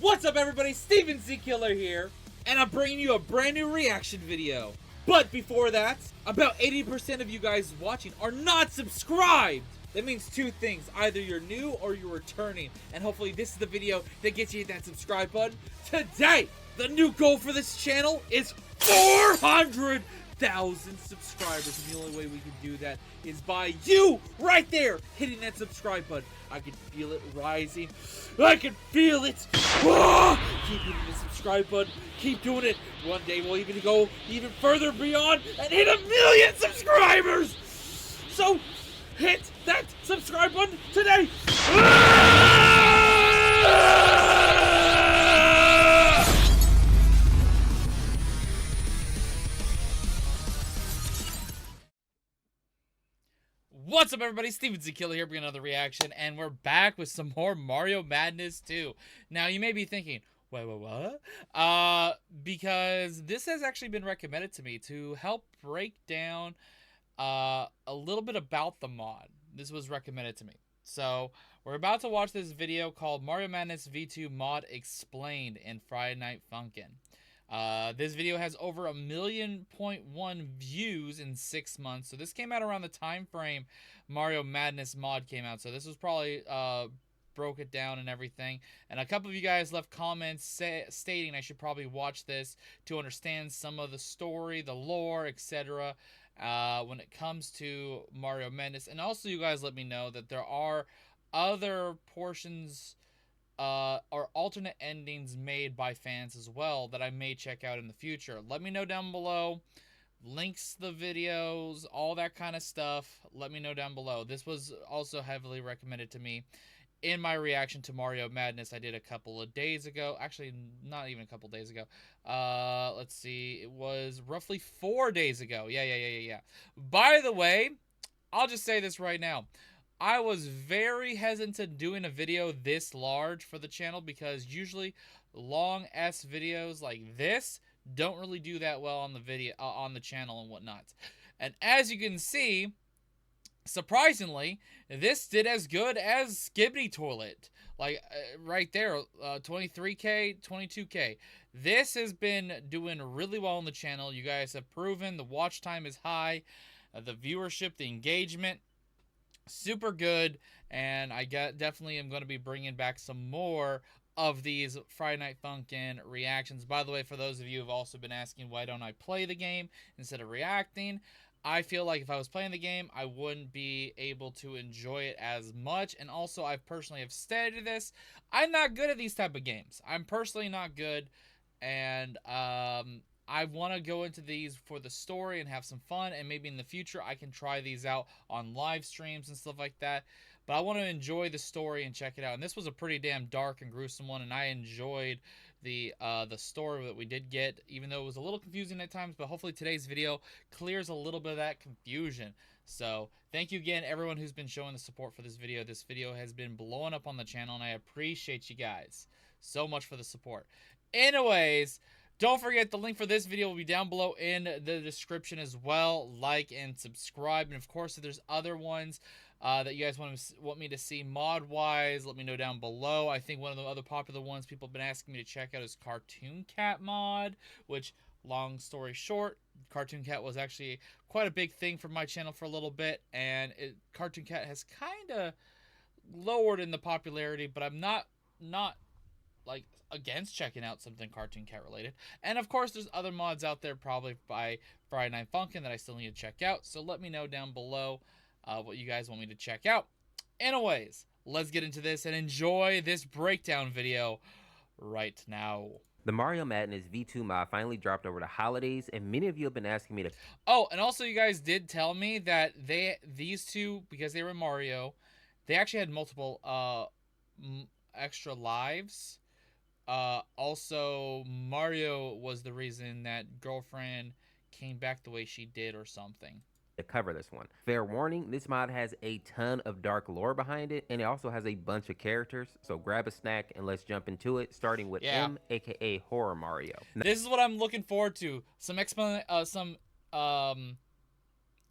What's up everybody, Steven Z Killer here, and I'm bringing you a brand new reaction video. But before that, about 80% of you guys watching are not subscribed. That means two things, either you're new or you're returning, and hopefully this is the video that gets you that subscribe button today. The new goal for this channel is 400,000 subscribers, and the only way we can do that is by you right there hitting that subscribe button. I can feel it rising. I can feel it. Ah! Keep hitting the subscribe button. Keep doing it. One day we'll even go even further beyond and hit 1 million subscribers. So hit that subscribe button today. What's up everybody, Steven Z Killer here bringing another reaction, and we're back with some more Mario Madness 2. Now you may be thinking, wait, what? Because this has actually been recommended to me to help break down a little bit about the mod. This was recommended to me. So we're about to watch this video called Mario Madness V2 Mod Explained in Friday Night Funkin'. This video has over 1.1 million views in 6 months. So this came out around the time frame Mario Madness mod came out. So this was probably broke it down and everything. And a couple of you guys left comments stating I should probably watch this to understand some of the story, the lore, etc. When it comes to Mario Madness. And also you guys let me know that there are other portions or alternate endings made by fans as well that I may check out in the future. Let me know down below. Links to the videos, all that kind of stuff. Let me know down below. This was also heavily recommended to me in my reaction to Mario Madness I did a couple of days ago. Actually, not even a couple days ago. Let's see. It was roughly 4 days ago. Yeah. By the way, I'll just say this right now. I was very hesitant doing a video this large for the channel because usually long ass videos like this don't really do that well on the video on the channel and whatnot. And as you can see, surprisingly, this did as good as Skibbity Toilet. Like right there, 23K, 22K. This has been doing really well on the channel. You guys have proven the watch time is high, the viewership, the engagement. Super good, and I definitely am going to be bringing back some more of these Friday Night Funkin' reactions. By the way, for those of you who have also been asking why don't I play the game instead of reacting, I feel like if I was playing the game, I wouldn't be able to enjoy it as much. And also, I personally have stated this, I'm not good at these type of games. I'm personally not good, and I want to go into these for the story and have some fun, and maybe in the future I can try these out on live streams and stuff like that. But I want to enjoy the story and check it out. And this was a pretty damn dark and gruesome one, and I enjoyed the story that we did get, even though it was a little confusing at times. But hopefully today's video clears a little bit of that confusion. So thank you again, everyone who's been showing the support for this video. This video has been blowing up on the channel, and I appreciate you guys so much for the support. Anyways, don't forget, the link for this video will be down below in the description as well. Like and subscribe. And of course, if there's other ones that you guys want me to see mod-wise, let me know down below. I think one of the other popular ones people have been asking me to check out is Cartoon Cat mod, which, long story short, Cartoon Cat was actually quite a big thing for my channel for a little bit. And Cartoon Cat has kind of lowered in the popularity, but I'm not like against checking out something Cartoon Cat related. And of course there's other mods out there probably by Friday Night Funkin' that I still need to check out, so let me know down below what you guys want me to check out. Anyways, let's get into this and enjoy this breakdown video right now. The Mario Madness V2 mod finally dropped over the holidays, and many of you have been asking me to... Oh, and also you guys did tell me that these two, because they were Mario, they actually had multiple extra lives. Also, Mario was the reason that girlfriend came back the way she did or something. To cover this one. Fair warning, this mod has a ton of dark lore behind it, and it also has a bunch of characters, so grab a snack and let's jump into it, starting with M, aka Horror Mario. This is what I'm looking forward to. Some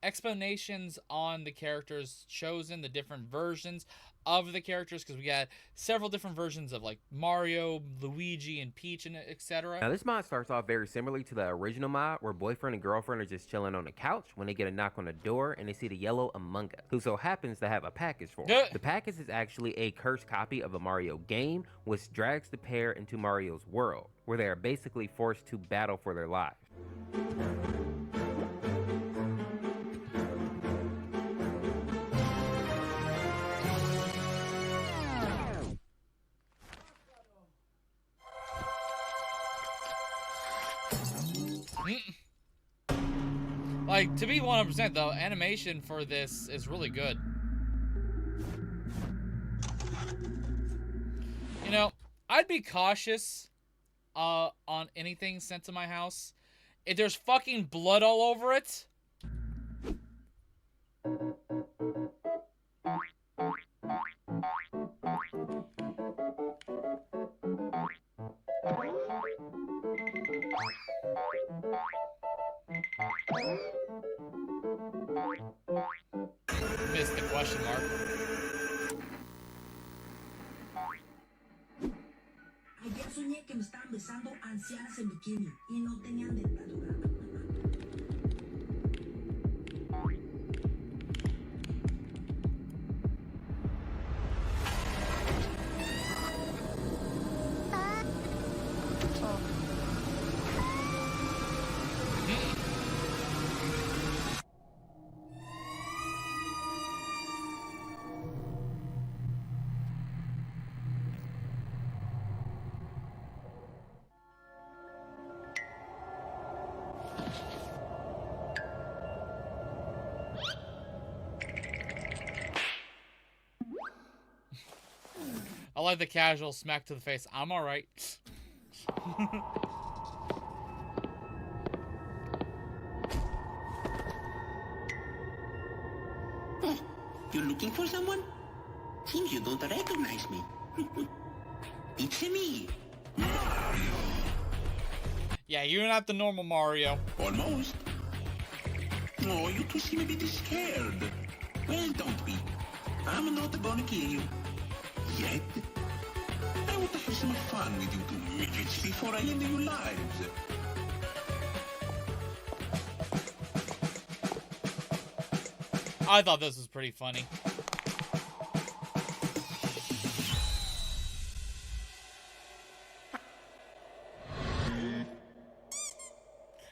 explanations on the characters chosen, the different versions of the characters, because we got several different versions of like Mario, Luigi, and Peach, and etc. Now, this mod starts off very similarly to the original mod, where boyfriend and girlfriend are just chilling on the couch when they get a knock on the door and they see the yellow Among Us, who so happens to have a package for them. The package is actually a cursed copy of a Mario game, which drags the pair into Mario's world, where they are basically forced to battle for their lives. Like, to be 100%, though, animation for this is really good. You know, I'd be cautious on anything sent to my house. If there's fucking blood all over it, missed the question mark. Ayer soñé que me estaban besando ancianas en bikini y no tenían dentadura. I like the casual smack to the face. I'm alright. You're looking for someone? Seems you don't recognize me. It's me, Mario. Yeah, you're not the normal Mario. Almost. Oh, you two seem a bit scared. Well, don't be. I'm not gonna kill you. Yet. I want to have some fun with you two midgets before I end your lives. I thought this was pretty funny.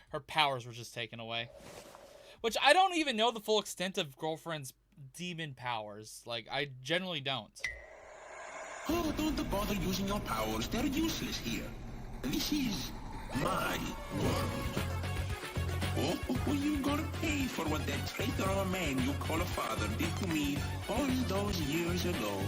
Her powers were just taken away. Which, I don't even know the full extent of Girlfriend's demon powers. Like, I generally don't. Oh, don't bother using your powers. They're useless here. This is my world. Oh, you're gonna pay for what that traitor of a man you call a father did to me all those years ago.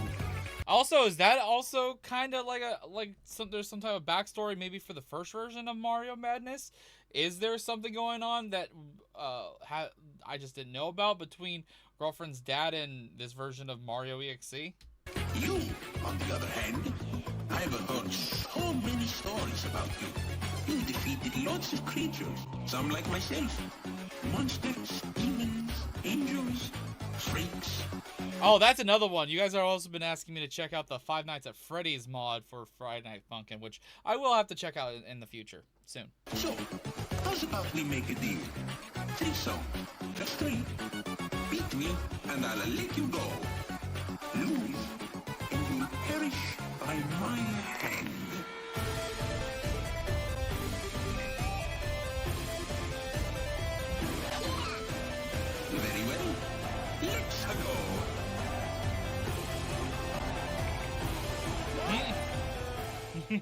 Also, is that also kind of like there's some type of backstory maybe for the first version of Mario Madness? Is there something going on that I just didn't know about between Girlfriend's dad and this version of Mario EXE? You, on the other hand, I've heard so many stories about you. You defeated lots of creatures, some like myself. Monsters, demons, angels, freaks. Oh, that's another one. You guys have also been asking me to check out the Five Nights at Freddy's mod for Friday Night Funkin', which I will have to check out in the future, soon. So, how's about we make a deal? 3 songs, just 3. Beat me, and I'll let you go. Lose, and you'll perish by my hand. Very well. Let's go.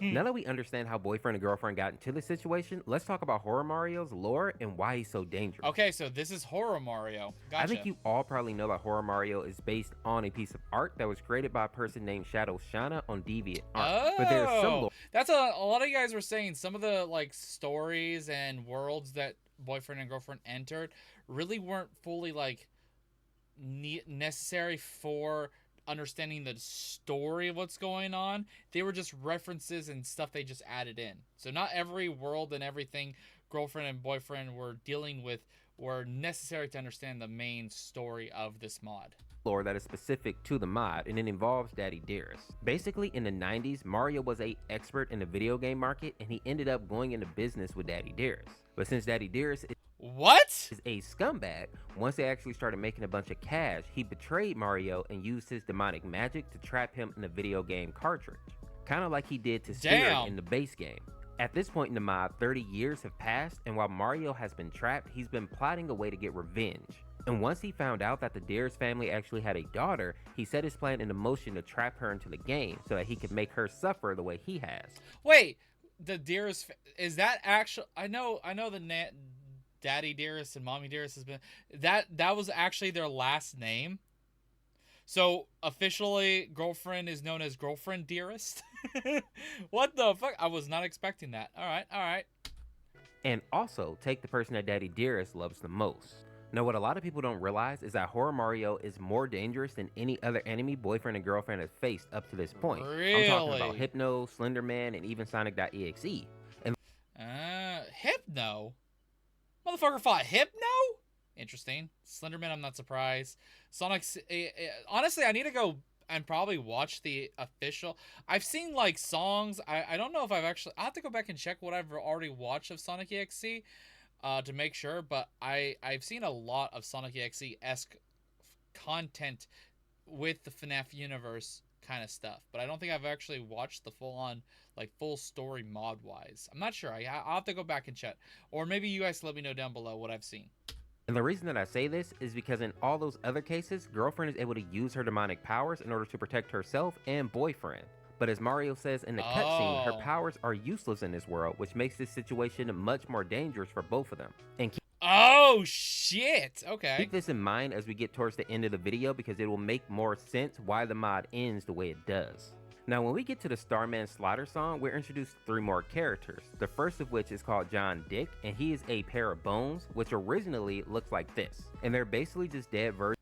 Now that we understand how boyfriend and girlfriend got into the situation, let's talk about Horror Mario's lore and why he's so dangerous. Okay, so this is Horror Mario. Gotcha. I think you all probably know that Horror Mario is based on a piece of art that was created by a person named Shadow Shana on DeviantArt. Oh, but there's some lore. That's a lot of you guys were saying some of the like stories and worlds that boyfriend and girlfriend entered really weren't fully like necessary for understanding the story of what's going on. They were just references and stuff they just added in. So not every world and everything girlfriend and boyfriend were dealing with were necessary to understand the main story of this mod. lore that is specific to the mod, and it involves Daddy Dearest. Basically, in the 90s, Mario was an expert in the video game market, and he ended up going into business with Daddy Dearest. But since Daddy Dearest What? is a scumbag, once they actually started making a bunch of cash, he betrayed Mario and used his demonic magic to trap him in a video game cartridge. Kind of like he did to Spirit in the base game. At this point in the mod, 30 years have passed, and while Mario has been trapped, he's been plotting a way to get revenge. And once he found out that the Dearest family actually had a daughter, he set his plan into motion to trap her into the game so that he could make her suffer the way he has. Wait, the Dearest, is that actual? I know the Daddy Dearest and Mommy Dearest has been, that was actually their last name. So officially, girlfriend is known as Girlfriend Dearest. What the fuck? I was not expecting that. All right. And also, take the person that Daddy Dearest loves the most. Now, what a lot of people don't realize is that Horror Mario is more dangerous than any other enemy boyfriend and girlfriend has faced up to this point. Really? I'm talking about Hypno, Slenderman, and even Sonic.exe. And Hypno? Motherfucker fought Hypno? Interesting. Slenderman, I'm not surprised. Sonic's... honestly, I need to go and probably watch the official... I've seen, like, songs. I don't know if I've actually... I'll have to go back and check what I've already watched of Sonic EXE to make sure. But I've seen a lot of Sonic EXE-esque content with the FNAF universe kind of stuff. But I don't think I've actually watched the full-on, like, full story mod-wise. I'm not sure. I'll have to go back and check. Or maybe you guys let me know down below what I've seen. And the reason that I say this is because in all those other cases, girlfriend is able to use her demonic powers in order to protect herself and boyfriend. But as Mario says in the cutscene, her powers are useless in this world, which makes this situation much more dangerous for both of them. And oh, shit! Okay. Keep this in mind as we get towards the end of the video because it will make more sense why the mod ends the way it does. Now, when we get to the Starman Slaughter song, we're introduced to 3 more characters. The first of which is called John Dick, and he is a pair of bones, which originally looks like this. And they're basically just dead versions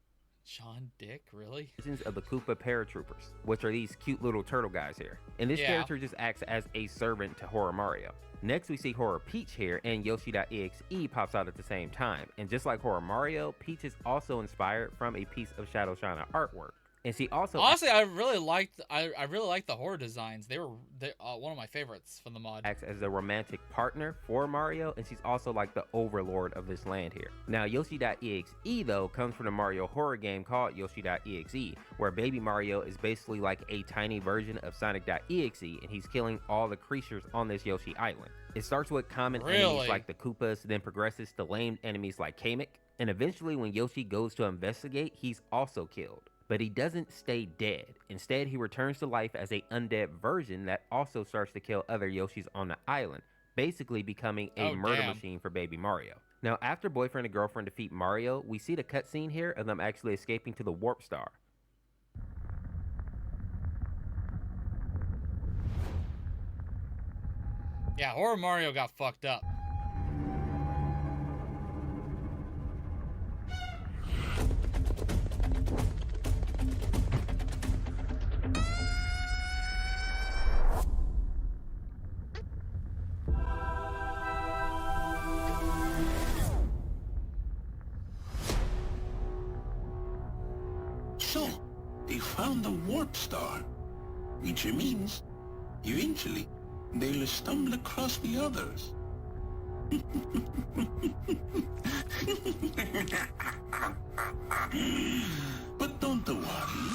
John Dick, really? of the Koopa paratroopers, which are these cute little turtle guys here. And this character just acts as a servant to Horror Mario. Next, we see Horror Peach here, and Yoshi.exe pops out at the same time. And just like Horror Mario, Peach is also inspired from a piece of Shadow Shana artwork. And she also... Honestly, I really liked the horror designs. They're one of my favorites from the mod. Acts as a romantic partner for Mario, and she's also like the overlord of this land here. Now, Yoshi.exe, though, comes from the Mario horror game called Yoshi.exe, where Baby Mario is basically like a tiny version of Sonic.exe, and he's killing all the creatures on this Yoshi Island. It starts with common enemies like the Koopas, then progresses to lame enemies like Kamek, and eventually when Yoshi goes to investigate, he's also killed. But he doesn't stay dead. Instead, he returns to life as an undead version that also starts to kill other Yoshis on the island, basically becoming a murder machine for Baby Mario. Now, after boyfriend and girlfriend defeat Mario, we see the cutscene here of them actually escaping to the Warp Star. Yeah, Horror Mario got fucked up. So, they found the Warp Star, which means, eventually, they'll stumble across the others. But don't worry,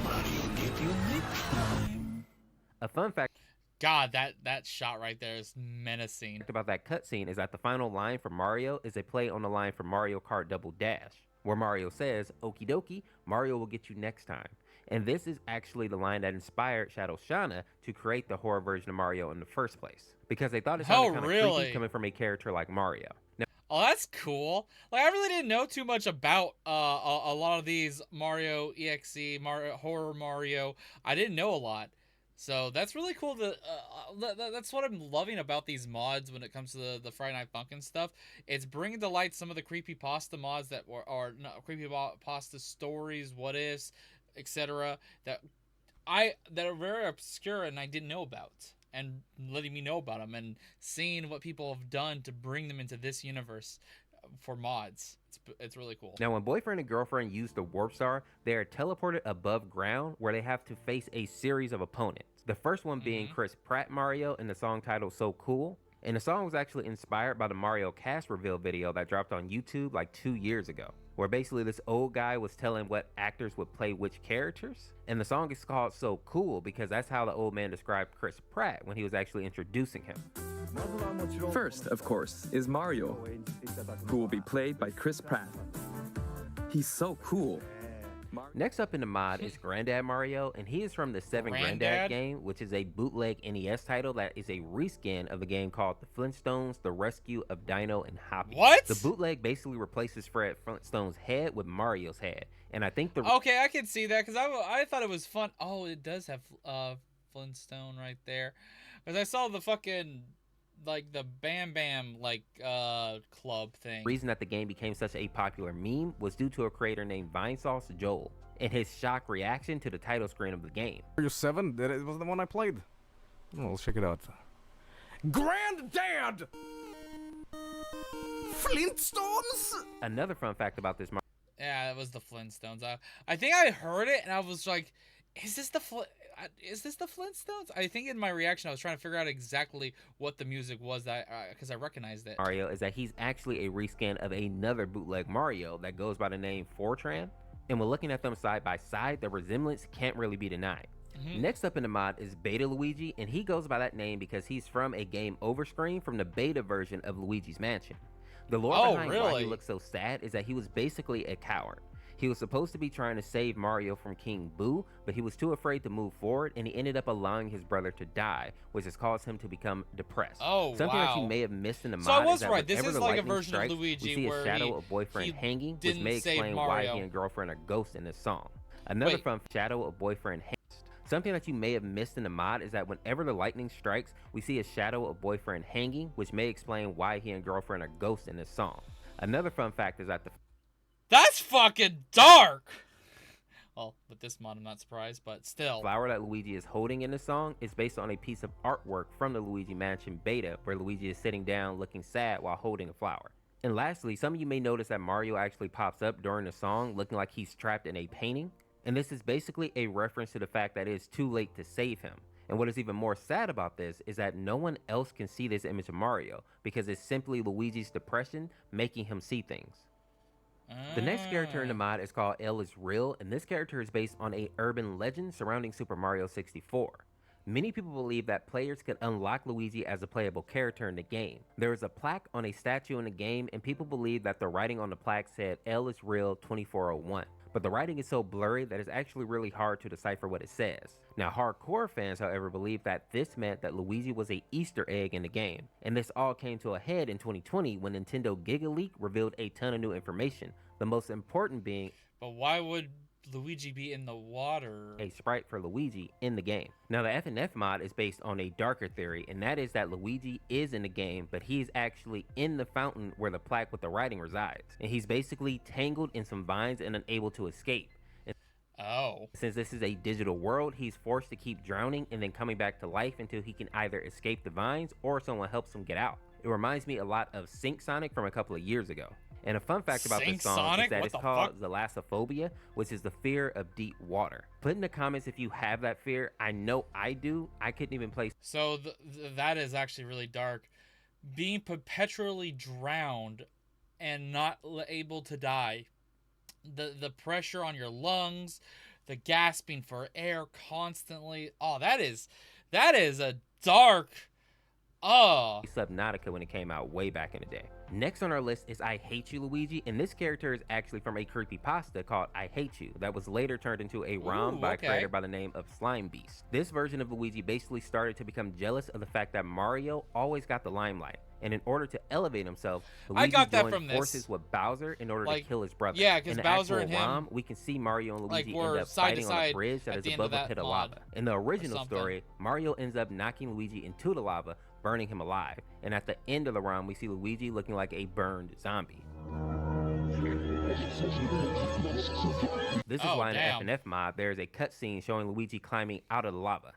Mario get you next time. A fun fact God, that shot right there is menacing. about that cutscene is that the final line for Mario is a play on the line from Mario Kart Double Dash, where Mario says, "Okie dokie, Mario will get you next time." And this is actually the line that inspired Shadow Shana to create the horror version of Mario in the first place, because they thought it sounded kind of creepy coming from a character like Mario. Now, oh, that's cool. Like, I really didn't know too much about a lot of these Mario EXE, Horror Mario. I didn't know a lot. So that's really cool. That's what I'm loving about these mods when it comes to the Friday Night Funkin' stuff. It's bringing to light some of the Creepypasta mods that are not Creepypasta stories, what ifs, etc. that are very obscure and I didn't know about, and letting me know about them and seeing what people have done to bring them into this universe. for mods. It's really cool. Now, when boyfriend and girlfriend use the warp star, they are teleported above ground where they have to face a series of opponents. The first one being Chris Pratt Mario in the song titled So Cool. And the song was actually inspired by the Mario cast reveal video that dropped on YouTube like 2 years ago, where basically this old guy was telling what actors would play which characters. And the song is called So Cool because that's how the old man described Chris Pratt when he was actually introducing him. First, of course, is Mario, who will be played by Chris Pratt. He's so cool. Next up in the mod is Granddad Mario, and he is from the 7 Granddad game, which is a bootleg NES title that is a reskin of a game called The Flintstones, The Rescue of Dino and Hoppy. What? The bootleg basically replaces Fred Flintstone's head with Mario's head, and I think the... Okay, I can see that, because I thought it was fun. Oh, it does have Flintstone right there. Because I saw the fucking... like the Bam Bam club thing. The reason that the game became such a popular meme was due to a creator named Vinesauce Joel and his shock reaction to the title screen of the game. Mario 7? That was the one I played. Oh, let's check it out. Granddad! Flintstones? Another fun fact about this Yeah, it was the Flintstones. I think I heard it and I was like, is this the Flintstones? I think in my reaction I was trying to figure out exactly what the music was, that because I recognized it. Mario is that he's actually a reskin of another bootleg Mario that goes by the name Fortran, and when looking at them side by side, the resemblance can't really be denied. Next up in the mod is Beta Luigi, and he goes by that name because he's from a game over screen from the beta version of Luigi's Mansion. The lore behind why he looks so sad is that he was basically a coward. He was supposed to be trying to save Mario from King Boo, but he was too afraid to move forward, and he ended up allowing his brother to die, which has caused him to become depressed. Oh, Something that you may have missed in the mod so I was is that right. This whenever is the like a lightning version strikes, of Luigi we see where a shadow of boyfriend hanging, which may explain why he and girlfriend are ghosts in this song. Another fun shadow of boyfriend hanging. Something that you may have missed in the mod is that whenever the lightning strikes, we see a shadow of boyfriend hanging, which may explain why he and girlfriend are ghosts in this song. Another fun fact is that that's fucking dark! Well, with this mod, I'm not surprised, but still. flower that Luigi is holding in the song is based on a piece of artwork from the Luigi Mansion beta, where Luigi is sitting down looking sad while holding a flower. And lastly, some of you may notice that Mario actually pops up during the song looking like he's trapped in a painting. And this is basically a reference to the fact that it is too late to save him. And what is even more sad about this is that no one else can see this image of Mario because it's simply Luigi's depression making him see things. The next character in the mod is called L is Real, and this character is based on a urban legend surrounding Super Mario 64. Many people believe that players could unlock Luigi as a playable character in the game. There is a plaque on a statue in the game, and people believe that the writing on the plaque said L is Real 2401. But the writing is so blurry that it's actually really hard to decipher what it says. Now, hardcore fans, however, believe that this meant that Luigi was an Easter egg in the game. And this all came to a head in 2020 when Nintendo Giga Leak revealed a ton of new information. The most important being... But why would Luigi be in the water? A sprite for Luigi in the game. Now, the FNF mod is based on a darker theory, and that is that Luigi is in the game, but he's actually in the fountain where the plaque with the writing resides. And he's basically tangled in some vines and unable to escape. Oh. Since this is a digital world, he's forced to keep drowning and then coming back to life until he can either escape the vines or someone helps him get out. It reminds me a lot of Sync Sonic from a couple of years ago. And a fun fact about this song is that it's called Thalassophobia, which is the fear of deep water. Put in the comments if you have that fear. I know I do. I couldn't even play. So that is actually really dark. Being perpetually drowned and not able to die. The pressure on your lungs, the gasping for air constantly. Oh, that is a dark. Oh. Subnautica when it came out way back in the day. Next on our list is I Hate You Luigi, and this character is actually from a creepypasta called I Hate You that was later turned into a ROM by a creator by the name of Slime Beast. This version of Luigi basically started to become jealous of the fact that Mario always got the limelight, and in order to elevate himself, Luigi joined forces with Bowser in order to kill his brother. Yeah, because Bowser and him, ROM, we can see Mario and Luigi end up fighting on a bridge that is above a pit of lava. In the original story, Mario ends up knocking Luigi into the lava, burning him alive, and at the end of the ROM, we see Luigi looking like a burned zombie. This is why in the FNF mod, there is a cutscene showing Luigi climbing out of the lava.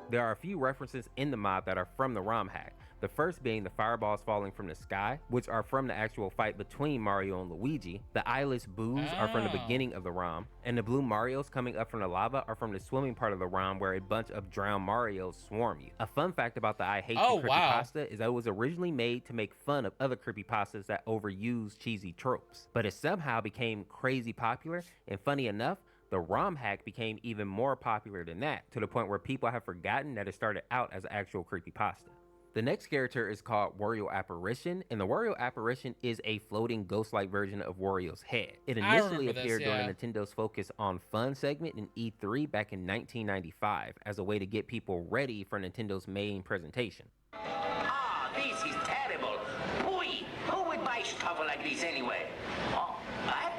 There are a few references in the mod that are from the ROM hack. The first being the fireballs falling from the sky, which are from the actual fight between Mario and Luigi. The eyeless boos are from the beginning of the ROM, and the blue Marios coming up from the lava are from the swimming part of the ROM where a bunch of drowned Marios swarm you. A fun fact about the I Hate You creepypasta is that it was originally made to make fun of other creepypastas that overuse cheesy tropes, but it somehow became crazy popular, and funny enough, the ROM hack became even more popular than that, to the point where people have forgotten that it started out as an actual creepypasta. The next character is called Wario Apparition, and the Wario Apparition is a floating ghost-like version of Wario's head. It initially appeared during Nintendo's Focus on Fun segment in E3 back in 1995 as a way to get people ready for Nintendo's main presentation. Ah, this is terrible. Boy, who would buy stuff like this anyway? Oh, what?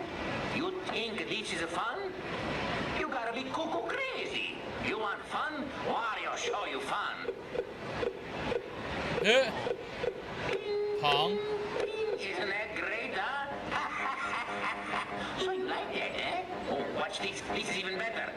You think this is fun? You gotta be cuckoo crazy. You want fun? Wario show you fun. Pong. Isn't that great, huh? So you like that, eh? Oh, watch this. This is even better.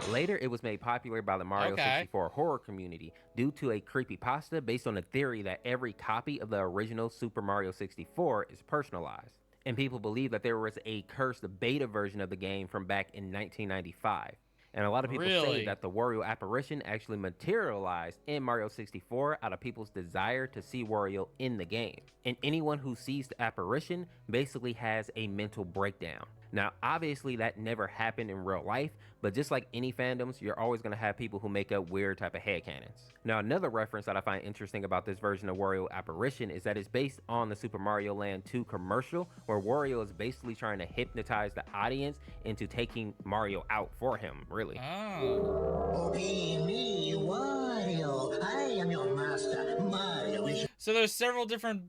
Later, it was made popular by the Mario 64 horror community due to a creepypasta based on the theory that every copy of the original Super Mario 64 is personalized. And people believe that there was a cursed beta version of the game from back in 1995. And a lot of people say that the Wario apparition actually materialized in Mario 64 out of people's desire to see Wario in the game. And anyone who sees the apparition basically has a mental breakdown. Now, obviously that never happened in real life, but just like any fandoms, you're always going to have people who make up weird type of headcanons. Now, another reference that I find interesting about this version of Wario Apparition is that it's based on the Super Mario Land 2 commercial, where Wario is basically trying to hypnotize the audience into taking Mario out for him, really. Obey me, Wario. I am your master. Mario is... So there's several different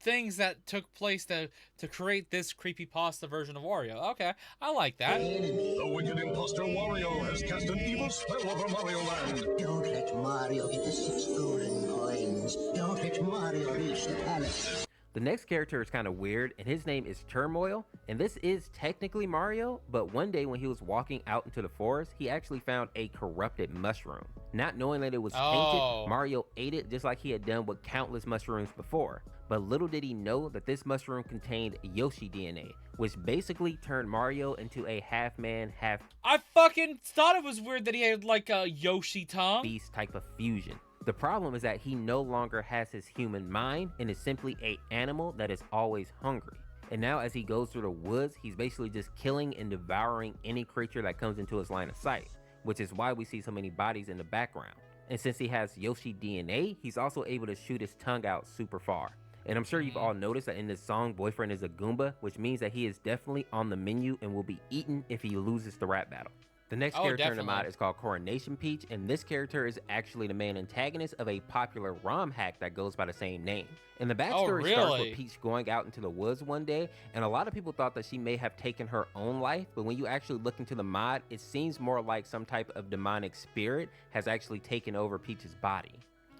things that took place to create this creepypasta version of Wario. Okay, I like that. The wicked imposter Wario has cast an evil spell over Mario Land. Don't let Mario get the 6 golden coins. Don't let Mario reach the palace. The next character is kind of weird, and his name is Turmoil, and this is technically Mario, but one day when he was walking out into the forest, he actually found a corrupted mushroom. Not knowing that it was tainted, Mario ate it just like he had done with countless mushrooms before. But little did he know that this mushroom contained Yoshi DNA, which basically turned Mario into a half-man, half... I fucking thought it was weird that he had like a Yoshi tongue. ...beast type of fusion. The problem is that he no longer has his human mind and is simply an animal that is always hungry. And now as he goes through the woods, he's basically just killing and devouring any creature that comes into his line of sight, which is why we see so many bodies in the background. And since he has Yoshi DNA, he's also able to shoot his tongue out super far. And I'm sure you've all noticed that in this song, Boyfriend is a Goomba, which means that he is definitely on the menu and will be eaten if he loses the rap battle. The next character in the mod is called Coronation Peach, and this character is actually the main antagonist of a popular ROM hack that goes by the same name. And the backstory starts with Peach going out into the woods one day, and a lot of people thought that she may have taken her own life, but when you actually look into the mod, it seems more like some type of demonic spirit has actually taken over Peach's body.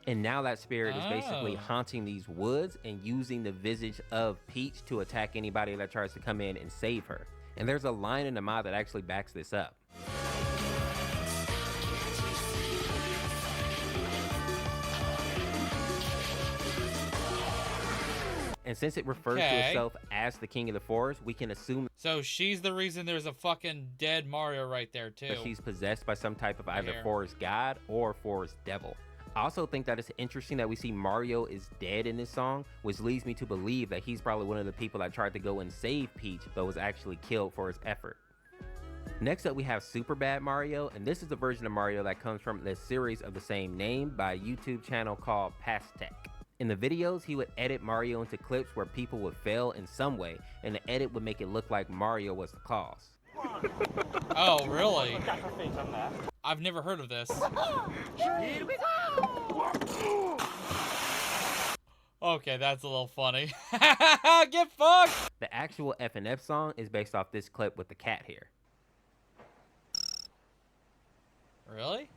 And now that spirit is basically haunting these woods and using the visage of Peach to attack anybody that tries to come in and save her. And there's a line in the mod that actually backs this up. And since it refers to itself as the king of the forest, we can assume... So she's the reason there's a fucking dead Mario right there, too. ...that she's possessed by some type of either forest god or forest devil. I also think that it's interesting that we see Mario is dead in this song, which leads me to believe that he's probably one of the people that tried to go and save Peach, but was actually killed for his effort. Next up, we have Super Bad Mario, and this is the version of Mario that comes from the series of the same name by a YouTube channel called Pastech. In the videos, he would edit Mario into clips where people would fail in some way, and the edit would make it look like Mario was the cause. Oh, really? I've never heard of this. Here we go! Okay, that's a little funny. Get fucked! The actual FNF song is based off this clip with the cat here. Really?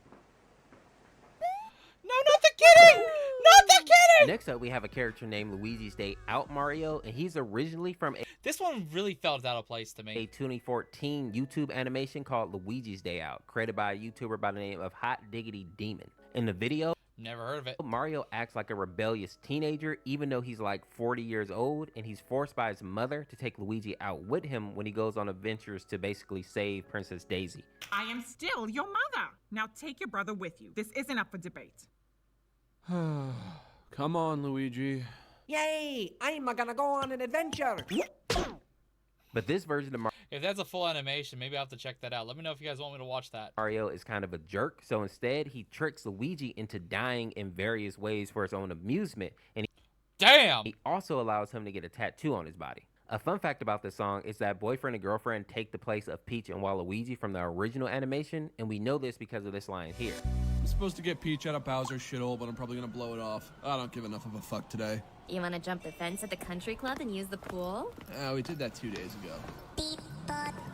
No, not the kitty! Not the kitty! Next up, we have a character named Luigi's Day Out Mario, and he's originally from... This one really felt out of place to a me. 2014 YouTube animation called Luigi's Day Out, created by a YouTuber by the name of Hot Diggity Demon. In the video, Never heard of it. Mario acts like a rebellious teenager, even though he's like 40 years old, and he's forced by his mother to take Luigi out with him when he goes on adventures to basically save Princess Daisy. I am still your mother. Now take your brother with you. This isn't up for debate. Come on, Luigi. Yay! I'm gonna go on an adventure. But this version of If that's a full animation, maybe I'll have to check that out. Let me know if you guys want me to watch that. Mario is kind of a jerk, so instead he tricks Luigi into dying in various ways for his own amusement, and he also allows him to get a tattoo on his body. A fun fact about this song is that boyfriend and girlfriend take the place of Peach and Waluigi from the original animation, and we know this because of this line here. I'm supposed to get Peach out of Bowser's shithole, but I'm probably gonna blow it off. I don't give enough of a fuck today. You wanna jump the fence at the country club and use the pool? We did that 2 days ago.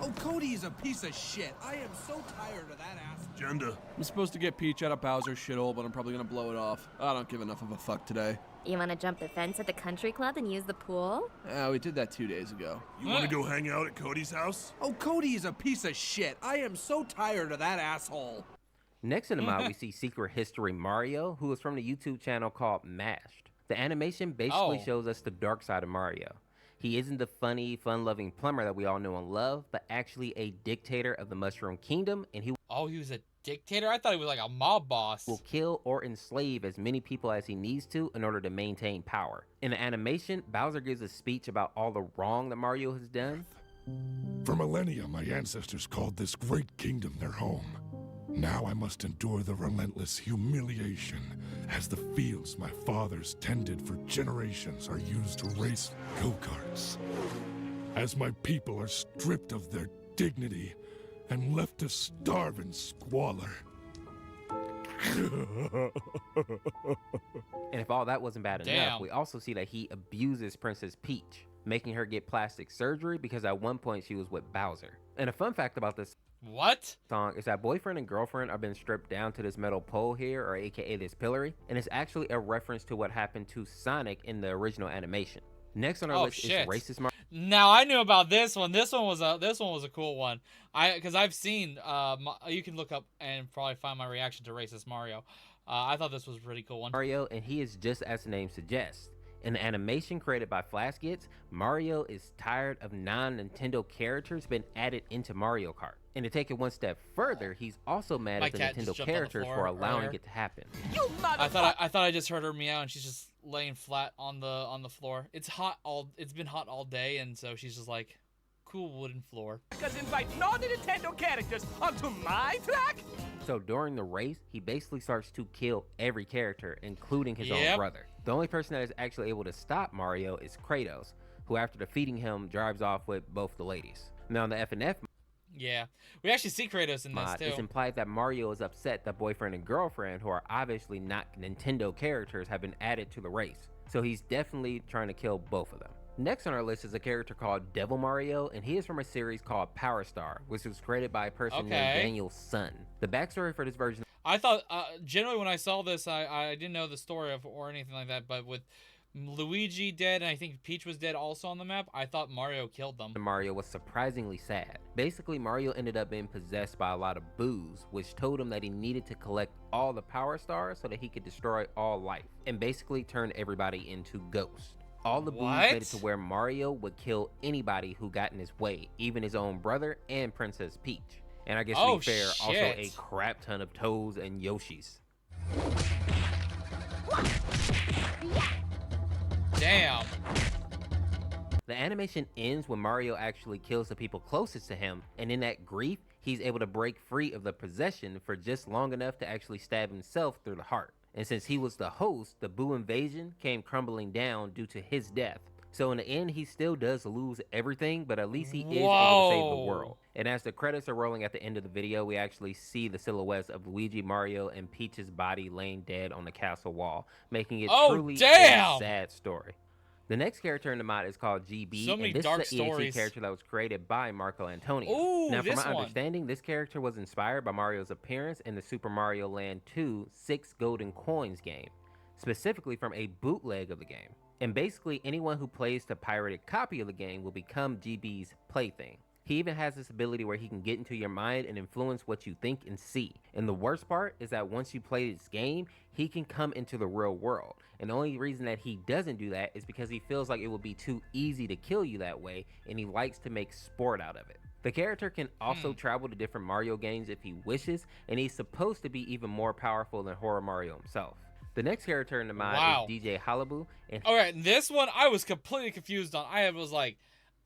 Oh, Cody is a piece of shit. I am so tired of that ass. Agenda. I'm supposed to get Peach out of Bowser's shithole, but I'm probably gonna blow it off. I don't give enough of a fuck today. You wanna jump the fence at the country club and use the pool? We did that 2 days ago. You want to go hang out at Cody's house? Oh, Cody is a piece of shit. I am so tired of that asshole. Next in the mod, we see Secret History Mario, who is from the YouTube channel called Mashed. The animation basically shows us the dark side of Mario. He isn't the funny, fun-loving plumber that we all know and love, but actually a dictator of the Mushroom Kingdom, and he was a dictator? I thought he was like a mob boss. Will kill or enslave as many people as he needs to in order to maintain power. In the animation, Bowser gives a speech about all the wrong that Mario has done. For millennia, my ancestors called this great kingdom their home. Now I must endure the relentless humiliation as the fields my fathers tended for generations are used to race go-karts. As my people are stripped of their dignity and left to starve in squalor. And if all that wasn't bad enough, we also see that he abuses Princess Peach, making her get plastic surgery because at one point she was with Bowser. And a fun fact about this song is that boyfriend and girlfriend are being stripped down to this metal pole here, or aka this pillory, and it's actually a reference to what happened to Sonic in the original animation. Next on our list is Racist Mario. Now I knew about this one. This one was a cool one. Because I've seen you can look up and probably find my reaction to Racist Mario. I thought this was a pretty cool one. Mario, and he is just as the name suggests. In the animation created by Flaskits, Mario is tired of non-Nintendo characters being added into Mario Kart. And to take it one step further, he's also mad at the Nintendo characters for allowing it to happen. I thought I just heard her meow, and she's just laying flat on the floor. It's been hot all day, and so she's just like, cool wooden floor. Because invite non-Nintendo characters onto my track? So during the race, he basically starts to kill every character, including his own brother. The only person that is actually able to stop Mario is Kratos, who after defeating him drives off with both the ladies. Now in the FNF yeah, we actually see Kratos in this too. It's implied that Mario is upset that boyfriend and girlfriend, who are obviously not Nintendo characters, have been added to the race. So he's definitely trying to kill both of them. Next on our list is a character called Devil Mario, and he is from a series called Power Star, which was created by a person named Daniel Sun. The backstory for this version... I thought, generally when I saw this, I didn't know the story of or anything like that, but with Luigi dead, and I think Peach was dead also on the map, I thought Mario killed them. Mario was surprisingly sad. Basically, Mario ended up being possessed by a lot of booze, which told him that he needed to collect all the Power Stars so that he could destroy all life, and basically turn everybody into ghosts. All the booze made it to where Mario would kill anybody who got in his way, even his own brother and Princess Peach. And I guess to be fair, also a crap ton of Toads and Yoshis. Damn. The animation ends when Mario actually kills the people closest to him, and in that grief, he's able to break free of the possession for just long enough to actually stab himself through the heart. And since he was the host, the Boo invasion came crumbling down due to his death. So in the end, he still does lose everything, but at least he is able to save the world. And as the credits are rolling at the end of the video, we actually see the silhouettes of Luigi, Mario, and Peach's body laying dead on the castle wall, making it truly a sad story. The next character in the mod is called GB, and this is an EXE character that was created by Marco Antonio. Ooh, now, from my understanding, this character was inspired by Mario's appearance in the Super Mario Land 2 6 Golden Coins game, specifically from a bootleg of the game. And basically anyone who plays the pirated copy of the game will become GB's plaything. He even has this ability where he can get into your mind and influence what you think and see. And the worst part is that once you play this game, he can come into the real world. And the only reason that he doesn't do that is because he feels like it would be too easy to kill you that way, and he likes to make sport out of it. The character can also travel to different Mario games if he wishes, and he's supposed to be even more powerful than Horror Mario himself. The next character in the mod is DJ Halabu. And alright, this one I was completely confused on. I was like,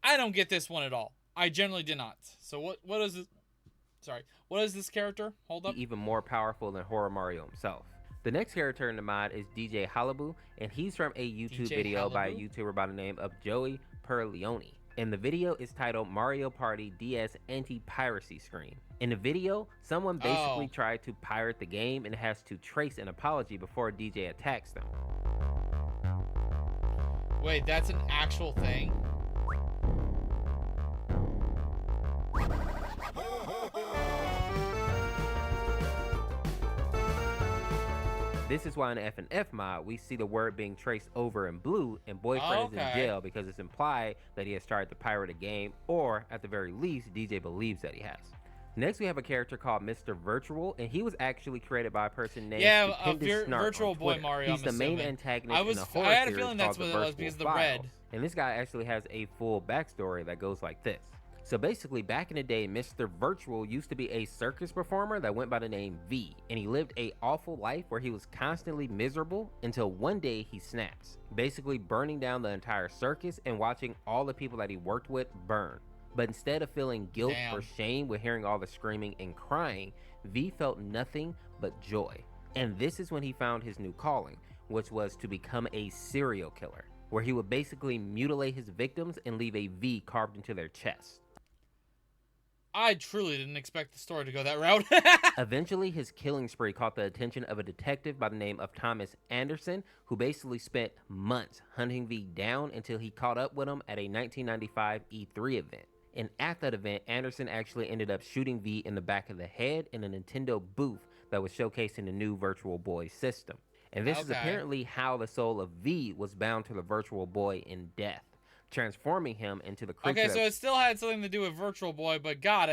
I don't get this one at all. I generally did not. So what is this? Sorry, what is this character? Hold up. Even more powerful than Horror Mario himself. The next character in the mod is DJ Halabu, and he's from a YouTube video by a YouTuber by the name of Joey Perleone. And the video is titled Mario Party DS Anti-Piracy Screen. In the video, someone basically tried to pirate the game and has to trace an apology before DJ attacks them. Wait, that's an actual thing? This is why in the F&F mod, we see the word being traced over in blue and boyfriend is in jail because it's implied that he has tried to pirate a game, or at the very least, DJ believes that he has. Next, we have a character called Mr. Virtual, and he was actually created by a person named Virtual Boy Mario. He's the main antagonist in the horror I had a series feeling that's what it was because of the red. And this guy actually has a full backstory that goes like this. So basically, back in the day, Mr. Virtual used to be a circus performer that went by the name V, and he lived an awful life where he was constantly miserable until one day he snaps, basically burning down the entire circus and watching all the people that he worked with burn. But instead of feeling guilt or shame with hearing all the screaming and crying, V felt nothing but joy. And this is when he found his new calling, which was to become a serial killer, where he would basically mutilate his victims and leave a V carved into their chest. I truly didn't expect the story to go that route. Eventually, his killing spree caught the attention of a detective by the name of Thomas Anderson, who basically spent months hunting V down until he caught up with him at a 1995 E3 event. And at that event, Anderson actually ended up shooting V in the back of the head in a Nintendo booth that was showcasing the new Virtual Boy system. And this is apparently how the soul of V was bound to the Virtual Boy in death, transforming him into the creature. Okay, so it still had something to do with Virtual Boy, but God,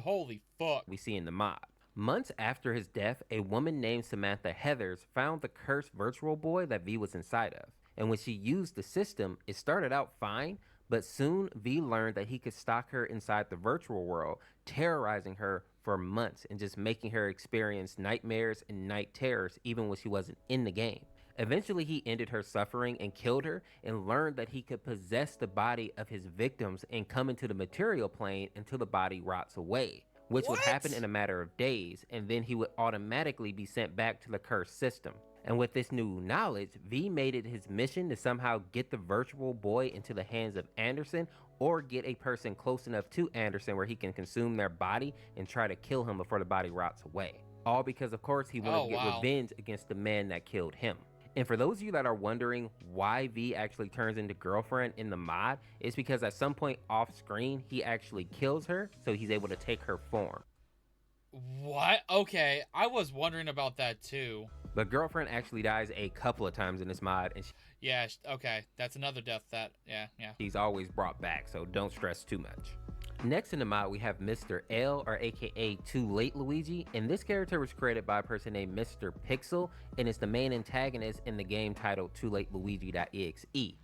holy fuck. We see in the mod. Months after his death, a woman named Samantha Heathers found the cursed Virtual Boy that V was inside of. And when she used the system, it started out fine, but soon V learned that he could stalk her inside the virtual world, terrorizing her for months and just making her experience nightmares and night terrors even when she wasn't in the game. Eventually, he ended her suffering and killed her, and learned that he could possess the body of his victims and come into the material plane until the body rots away, which would happen in a matter of days, and then he would automatically be sent back to the cursed system. And with this new knowledge, V made it his mission to somehow get the Virtual Boy into the hands of Anderson, or get a person close enough to Anderson where he can consume their body and try to kill him before the body rots away. All because, of course, he wanted to get revenge against the man that killed him. And for those of you that are wondering why V actually turns into girlfriend in the mod, it's because at some point off screen, he actually kills her, so he's able to take her form. What? Okay, I was wondering about that too. But girlfriend actually dies a couple of times in this mod, and yeah, okay, that's another death that, yeah. She's always brought back, so don't stress too much. Next in the mod, we have Mr. L, or aka Too Late Luigi, and this character was created by a person named Mr. Pixel, and is the main antagonist in the game titled Too Late Luigi.exe.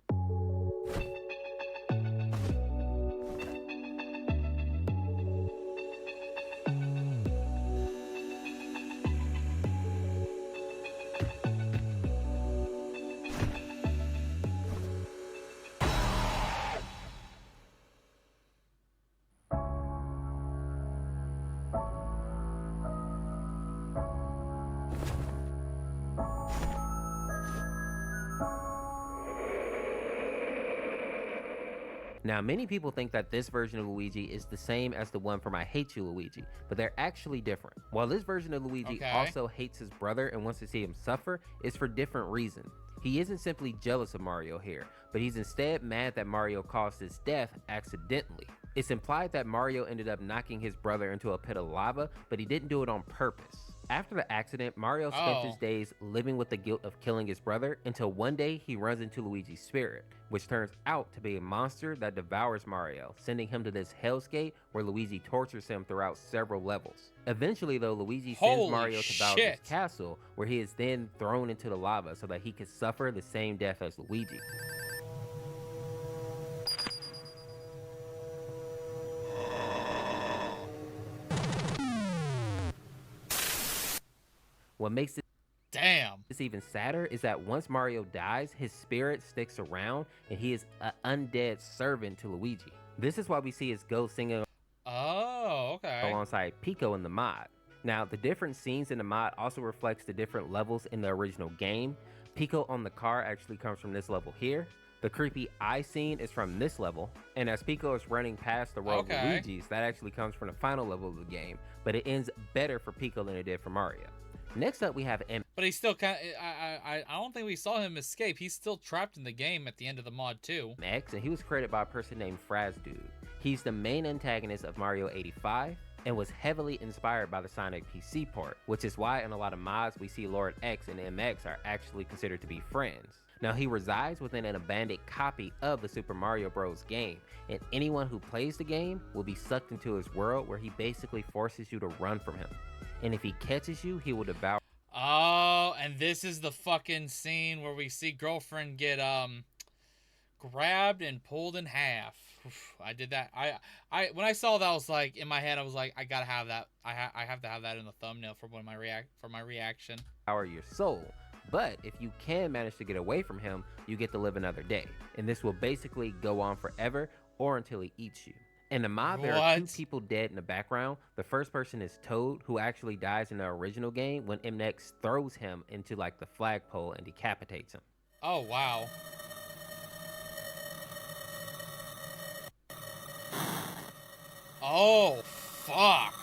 Now, many people think that this version of Luigi is the same as the one from I Hate You Luigi, but they're actually different. While this version of Luigi also hates his brother and wants to see him suffer, it's for different reasons. He isn't simply jealous of Mario here, but he's instead mad that Mario caused his death accidentally. It's implied that Mario ended up knocking his brother into a pit of lava, but he didn't do it on purpose. After the accident, Mario spent his days living with the guilt of killing his brother until one day he runs into Luigi's spirit, which turns out to be a monster that devours Mario, sending him to this hellscape where Luigi tortures him throughout several levels. Eventually though, Luigi sends Mario to Bowser's castle, where he is then thrown into the lava so that he could suffer the same death as Luigi. What makes it even sadder is that once Mario dies, his spirit sticks around and he is an undead servant to Luigi. This is why we see his ghost singing alongside Pico in the mod. Now, the different scenes in the mod also reflects the different levels in the original game. Pico on the car actually comes from this level here. The creepy eye scene is from this level, and as Pico is running past the row of Luigi's, that actually comes from the final level of the game, but it ends better for Pico than it did for Mario. Next up, we have M. But he's still kind of, I don't think we saw him escape. He's still trapped in the game at the end of the mod too. X, and he was created by a person named Frazdude. He's the main antagonist of Mario 85 and was heavily inspired by the Sonic PC port, which is why in a lot of mods we see Lord X and MX are actually considered to be friends. Now, he resides within an abandoned copy of the Super Mario Bros. Game, and anyone who plays the game will be sucked into his world where he basically forces you to run from him. And if he catches you, he will devour. Oh, and this is the fucking scene where we see girlfriend get grabbed and pulled in half. Oof, I did that. I when I saw that, I was like, in my head, I was like, I gotta have that. I have to have that in the thumbnail for my reaction. Devour your soul. But if you can manage to get away from him, you get to live another day. And this will basically go on forever or until he eats you. In the mod, there are 2 people dead in the background. The first person is Toad, who actually dies in the original game when MX throws him into like the flagpole and decapitates him. Oh, wow. Oh, fuck.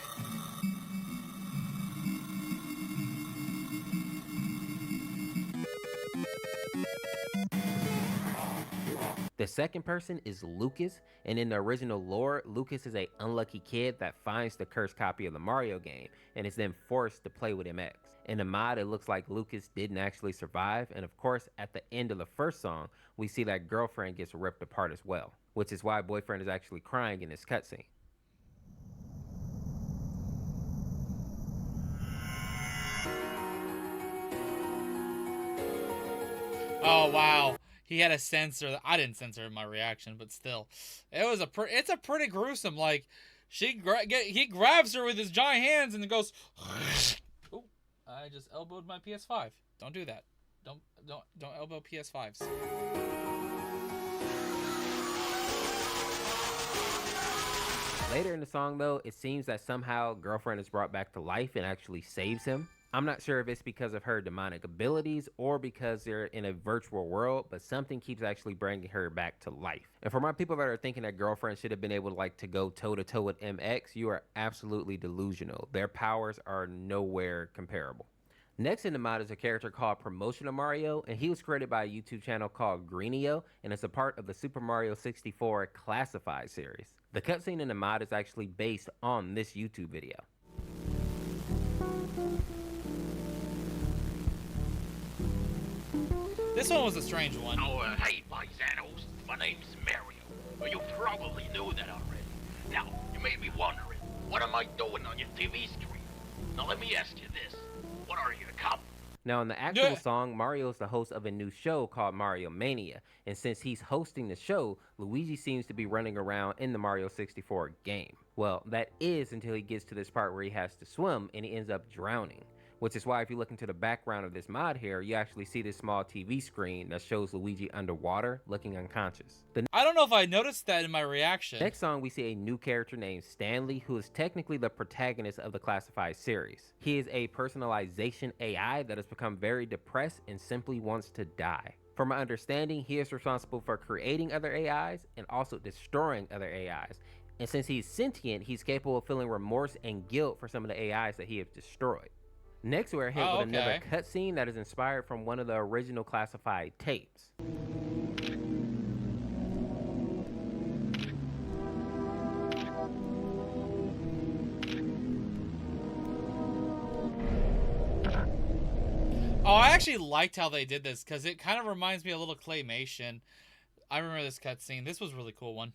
The second person is Lucas, and in the original lore, Lucas is an unlucky kid that finds the cursed copy of the Mario game and is then forced to play with MX. In the mod, it looks like Lucas didn't actually survive, and of course, at the end of the first song, we see that girlfriend gets ripped apart as well, which is why boyfriend is actually crying in this cutscene. Oh, wow. He had a censor. I didn't censor my reaction, but still, it's a pretty gruesome. Like, he grabs her with his giant hands and then goes. Oh, I just elbowed my PS5. Don't do that. Don't elbow PS5s. Later in the song though, it seems that somehow girlfriend is brought back to life and actually saves him. I'm not sure if it's because of her demonic abilities or because they're in a virtual world, but something keeps actually bringing her back to life. And for my people that are thinking that girlfriend should have been able to go toe to toe with MX, you are absolutely delusional. Their powers are nowhere comparable. Next in the mod is a character called Promotional Mario, and he was created by a YouTube channel called Greenio, and it's a part of the Super Mario 64 Classified series. The cutscene in the mod is actually based on this YouTube video. This one was a strange one. Oh, hey, paisanos. My name's Mario. Well, you probably knew that already. Now, you may be wondering, what am I doing on your TV screen? Now, let me ask you this. What are you, a cop? Now, in the actual song, Mario is the host of a new show called Mario Mania, and since he's hosting the show, Luigi seems to be running around in the Mario 64 game. Well, that is until he gets to this part where he has to swim and he ends up drowning. Which is why if you look into the background of this mod here, you actually see this small TV screen that shows Luigi underwater looking unconscious. I don't know if I noticed that in my reaction. Next song, we see a new character named Stanley, who is technically the protagonist of the Classified series. He is a personalization AI that has become very depressed and simply wants to die. From my understanding, he is responsible for creating other AIs and also destroying other AIs. And since he's sentient, he's capable of feeling remorse and guilt for some of the AIs that he has destroyed. Next, we're hit with another cutscene that is inspired from one of the original Classified tapes. Oh, I actually liked how they did this because it kind of reminds me a little Claymation. I remember this cutscene. This was a really cool one.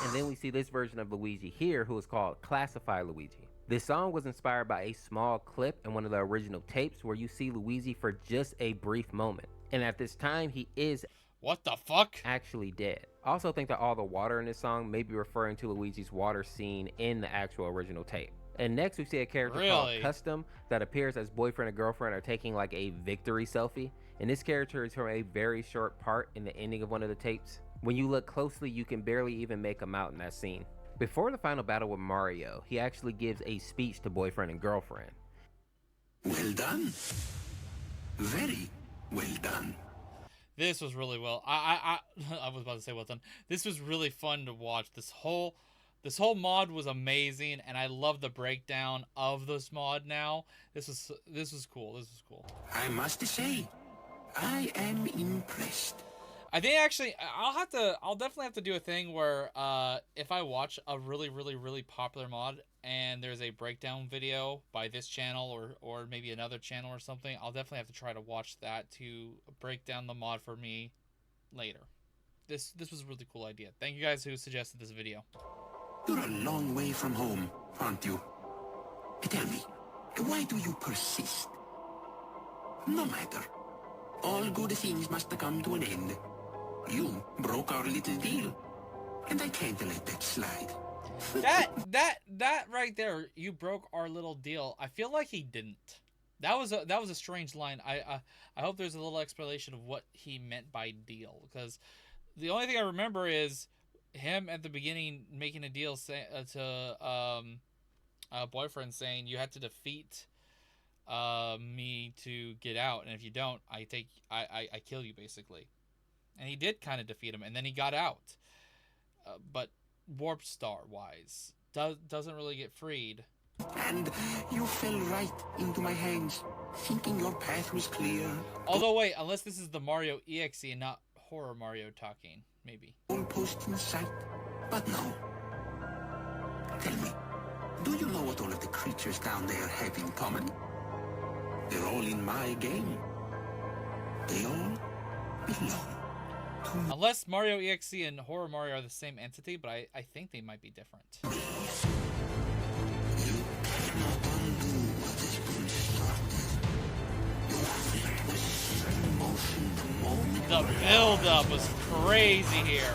And then we see this version of Luigi here, who is called Classify Luigi. This song was inspired by a small clip in one of the original tapes where you see Luigi for just a brief moment. And at this time, he is what the fuck? Actually dead. I also think that all the water in this song may be referring to Luigi's water scene in the actual original tape. And next we see a character called Custom that appears as boyfriend and girlfriend are taking like a victory selfie. And this character is from a very short part in the ending of one of the tapes. When you look closely, you can barely even make him out in that scene. Before the final battle with Mario, he actually gives a speech to boyfriend and girlfriend. Well done. Very well done. This was really well. I was about to say well done. This was really fun to watch. This whole mod was amazing, and I love the breakdown of this mod now. This was cool. This was cool. I must say, I am impressed. I think actually I'll definitely have to do a thing where if I watch a really popular mod and there's a breakdown video by this channel or maybe another channel or something, I'll definitely have to try to watch that to break down the mod for me later. This was a really cool idea. Thank you guys who suggested this video. You're a long way from home, aren't you? Tell me, why do you persist? No matter. All good things must come to an end. You broke our little deal, and I can't let that slide. that right there, you broke our little deal. I feel like he didn't. That was a strange line. I hope there's a little explanation of what he meant by deal, because the only thing I remember is him at the beginning making a deal to a boyfriend saying you had to defeat me to get out, and if you don't, I kill you, basically. And he did kind of defeat him, and then he got out. But Warp Star wise doesn't really get freed. And you fell right into my hands, thinking your path was clear. Although wait, unless this is the Mario EXE and not Horror Mario talking, maybe. All post in sight, but no. Tell me, do you know what all of the creatures down there have in common? They're all in my game. They all belong. Unless Mario EXE and Horror Mario are the same entity, but I think they might be different. The build-up was crazy here.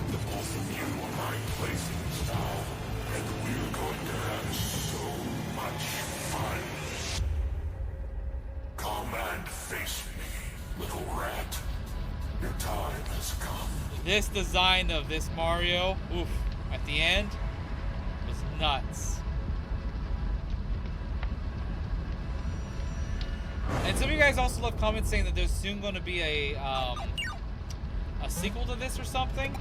The both of you are my playthings now, and we're going to have so much fun. Come and face me, little rat. Your time has come. This design of this Mario, oof, at the end, was nuts. And some of you guys also left comments saying that there's soon going to be a sequel to this or something.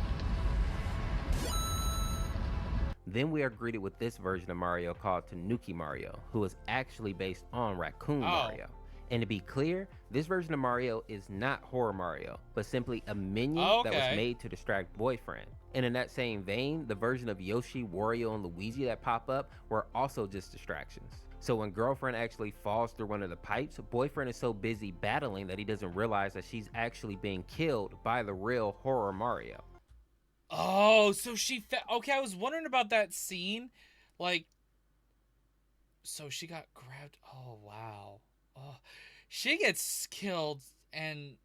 Then we are greeted with this version of Mario called Tanuki Mario, who is actually based on Raccoon Mario. And to be clear, this version of Mario is not Horror Mario, but simply a minion that was made to distract boyfriend. And in that same vein, the version of Yoshi, Wario, and Luigi that pop up were also just distractions. So when girlfriend actually falls through one of the pipes, boyfriend is so busy battling that he doesn't realize that she's actually being killed by the real Horror Mario. Oh, so she okay, I was wondering about that scene. Like, so she got grabbed. Oh, wow. Oh, she gets killed and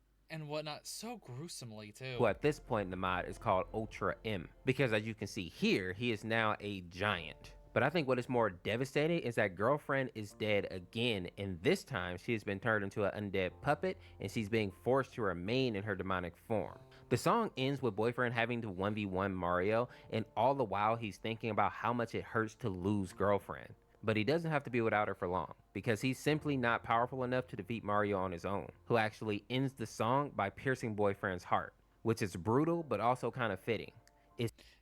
whatnot so gruesomely too. Who at this point in the mod is called Ultra M, because as you can see here, he is now a giant. But I think what is more devastating is that girlfriend is dead again, and this time she has been turned into an undead puppet and she's being forced to remain in her demonic form. The song ends with boyfriend having to 1v1 Mario, and all the while he's thinking about how much it hurts to lose girlfriend. But he doesn't have to be without her for long, because he's simply not powerful enough to defeat Mario on his own, who actually ends the song by piercing boyfriend's heart, which is brutal but also kind of fitting.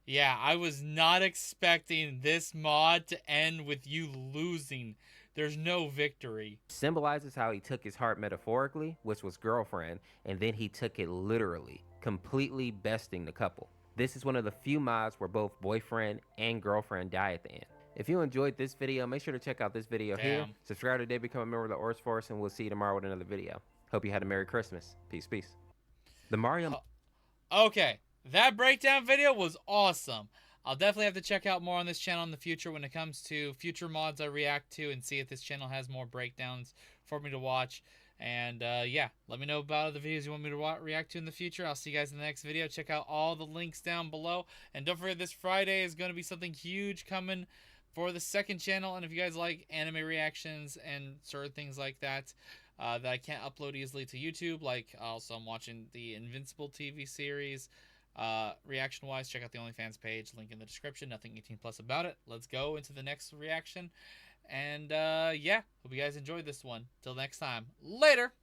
Yeah, I was not expecting this mod to end with you losing there's no victory. Symbolizes how he took his heart metaphorically, which was girlfriend, and then he took it literally, completely besting the couple. This is one of the few mods where both boyfriend and girlfriend die at the end. If you enjoyed this video, make sure to check out this video here. Subscribe today, become a member of the Orange Force, and we'll see you tomorrow with another video. Hope you had a Merry Christmas. Peace, peace. The Mario... Okay, that breakdown video was awesome. I'll definitely have to check out more on this channel in the future when it comes to future mods I react to and see if this channel has more breakdowns for me to watch. And yeah, let me know about other videos you want me to react to in the future. I'll see you guys in the next video. Check out all the links down below. And don't forget, this Friday is going to be something huge coming for the second channel. And if you guys like anime reactions and certain things like that, that I can't upload easily to YouTube, like also I'm watching the Invincible TV series, reaction wise, check out the OnlyFans page, link in the description. Nothing 18+ about it. Let's go into the next reaction. And yeah, hope you guys enjoyed this one. Till next time, later.